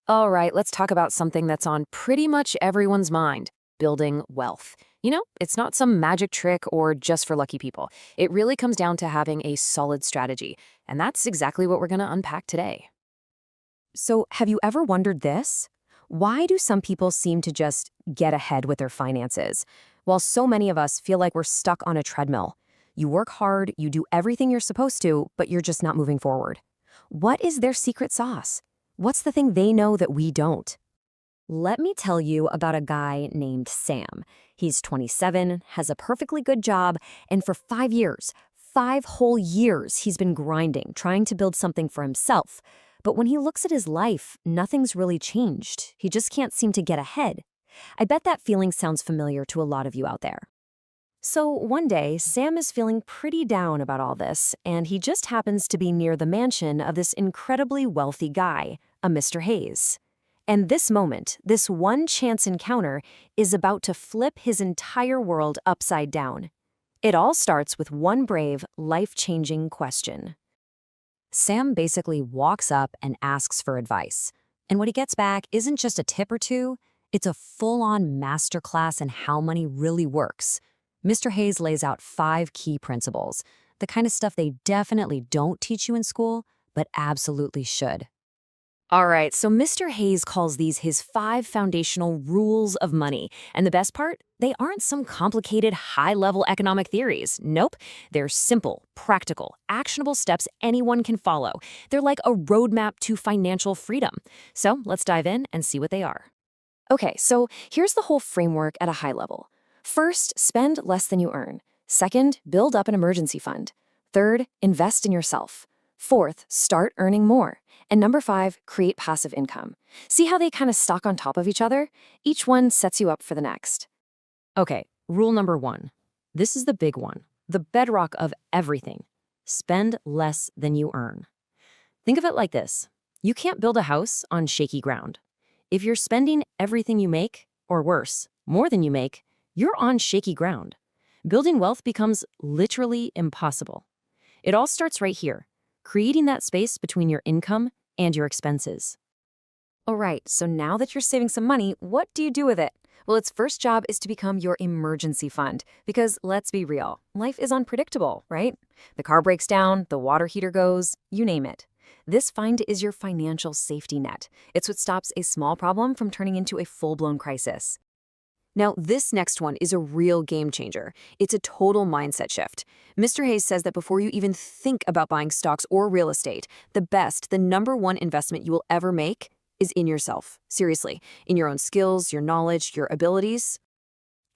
All right, let's talk about something that's on pretty much everyone's mind: building wealth. It's not some magic trick or just for lucky people. It really comes down to having a solid strategy. And that's exactly what we're going to unpack today. So, have you ever wondered this? Why do some people seem to just get ahead with their finances, while so many of us feel like we're stuck on a treadmill? You work hard, you do everything you're supposed to, but you're just not moving forward. What is their secret sauce? What's the thing they know that we don't? Let me tell you about a guy named Sam. He's 27, has a perfectly good job, and for 5 years, 5 whole years, he's been grinding, trying to build something for himself. But when he looks at his life, nothing's really changed. He just can't seem to get ahead. I bet that feeling sounds familiar to a lot of you out there. So one day, Sam is feeling pretty down about all this, and he just happens to be near the mansion of this incredibly wealthy guy, a Mr. Hayes. And this moment, this one chance encounter, is about to flip his entire world upside down. It all starts with one brave, life-changing question. Sam basically walks up and asks for advice. And what he gets back isn't just a tip or two, it's a full-on masterclass in how money really works. Mr. Hayes lays out 5 key principles, the kind of stuff they definitely don't teach you in school, but absolutely should. All right, so Mr. Hayes calls these his 5 foundational rules of money. And the best part? They aren't some complicated, high-level economic theories. Nope, they're simple, practical, actionable steps anyone can follow. They're like a roadmap to financial freedom. So let's dive in and see what they are. Okay, so here's the whole framework at a high level. First, spend less than you earn. Second, build up an emergency fund. Third, invest in yourself. Fourth, start earning more. And number 5, create passive income. See how they kind of stack on top of each other? Each one sets you up for the next. Okay, rule number 1. This is the big one, the bedrock of everything. Spend less than you earn. Think of it like this. You can't build a house on shaky ground. If you're spending everything you make, or worse, more than you make, you're on shaky ground. Building wealth becomes literally impossible. It all starts right here, creating that space between your income and your expenses. All right, so now that you're saving some money, what do you do with it? Well, its first job is to become your emergency fund, because let's be real, life is unpredictable, right? The car breaks down, the water heater goes, you name it. This fund is your financial safety net. It's what stops a small problem from turning into a full-blown crisis. Now, this next one is a real game changer. It's a total mindset shift. Mr. Hayes says that before you even think about buying stocks or real estate, the number one investment you will ever make is in yourself. Seriously, in your own skills, your knowledge, your abilities.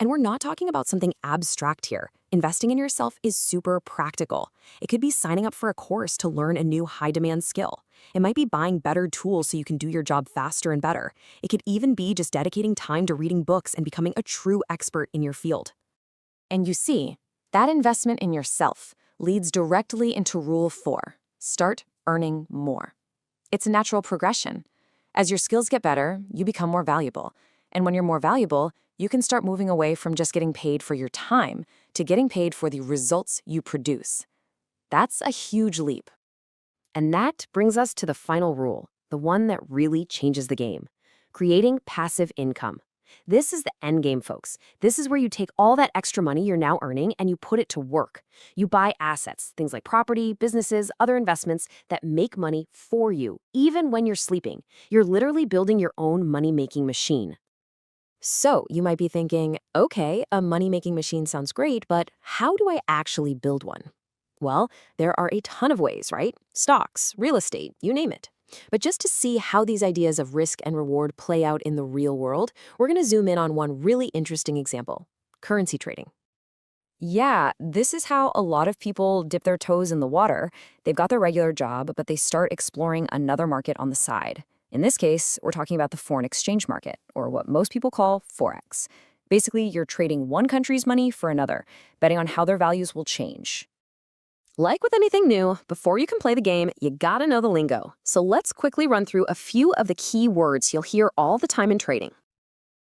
And we're not talking about something abstract here. Investing in yourself is super practical. It could be signing up for a course to learn a new high-demand skill. It might be buying better tools so you can do your job faster and better. It could even be just dedicating time to reading books and becoming a true expert in your field. And you see, that investment in yourself leads directly into Rule 4. Start earning more. It's a natural progression. As your skills get better, you become more valuable. And when you're more valuable, you can start moving away from just getting paid for your time to getting paid for the results you produce. That's a huge leap. And that brings us to the final rule, the one that really changes the game: creating passive income. This is the end game, folks. This is where you take all that extra money you're now earning and you put it to work. You buy assets, things like property, businesses, other investments that make money for you, even when you're sleeping. You're literally building your own money-making machine. So you might be thinking, okay, a money-making machine sounds great, but how do I actually build one? Well, there are a ton of ways, right? Stocks, real estate, you name it. But just to see how these ideas of risk and reward play out in the real world, we're going to zoom in on one really interesting example: currency trading. Yeah, this is how a lot of people dip their toes in the water. They've got their regular job, but they start exploring another market on the side. In this case, we're talking about the foreign exchange market, or what most people call Forex. Basically, you're trading one country's money for another, betting on how their values will change. Like with anything new, before you can play the game, you gotta know the lingo. So let's quickly run through a few of the key words you'll hear all the time in trading.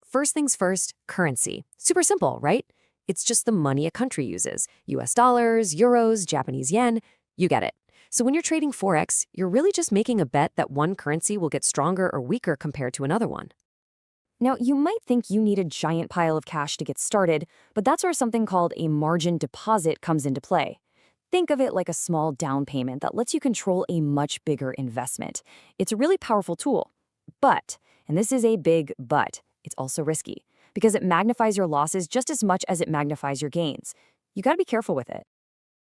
First things first, currency. Super simple, right? It's just the money a country uses. US dollars, euros, Japanese yen, you get it. So when you're trading Forex, you're really just making a bet that one currency will get stronger or weaker compared to another one. Now, you might think you need a giant pile of cash to get started, but that's where something called a margin deposit comes into play. Think of it like a small down payment that lets you control a much bigger investment. It's a really powerful tool. But, and this is a big but, it's also risky because it magnifies your losses just as much as it magnifies your gains. You gotta be careful with it.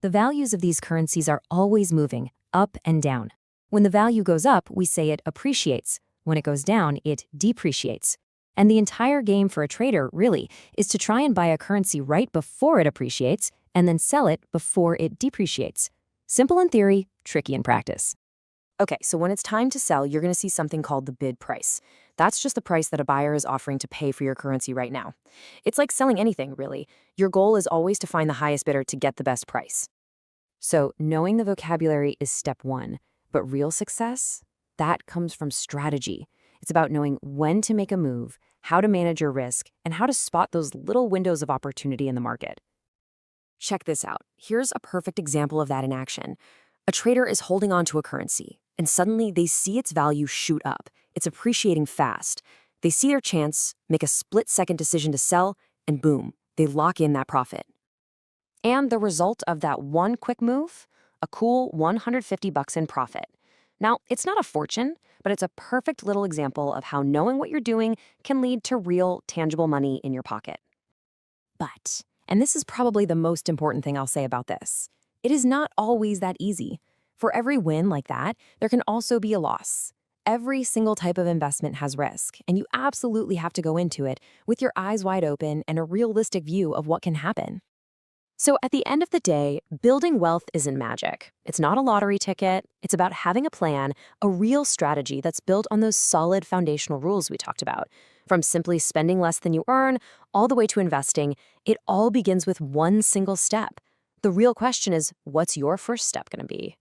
The values of these currencies are always moving, up and down. When the value goes up, we say it appreciates. When it goes down, it depreciates. And the entire game for a trader, really, is to try and buy a currency right before it appreciates and then sell it before it depreciates. Simple in theory, tricky in practice. Okay, so when it's time to sell, you're going to see something called the bid price. That's just the price that a buyer is offering to pay for your currency right now. It's like selling anything, really. Your goal is always to find the highest bidder to get the best price. So knowing the vocabulary is step one, but real success, that comes from strategy. It's about knowing when to make a move, how to manage your risk, and how to spot those little windows of opportunity in the market. Check this out. Here's a perfect example of that in action. A trader is holding on to a currency, and suddenly they see its value shoot up. It's appreciating fast. They see their chance, make a split-second decision to sell, and boom, they lock in that profit. And the result of that one quick move? A cool $150 in profit. Now, it's not a fortune, but it's a perfect little example of how knowing what you're doing can lead to real, tangible money in your pocket. But, and this is probably the most important thing I'll say about this, it is not always that easy. For every win like that, there can also be a loss. Every single type of investment has risk, and you absolutely have to go into it with your eyes wide open and a realistic view of what can happen. So at the end of the day, building wealth isn't magic. It's not a lottery ticket. It's about having a plan, a real strategy that's built on those solid foundational rules we talked about. From simply spending less than you earn, all the way to investing, it all begins with one single step. The real question is, what's your first step going to be?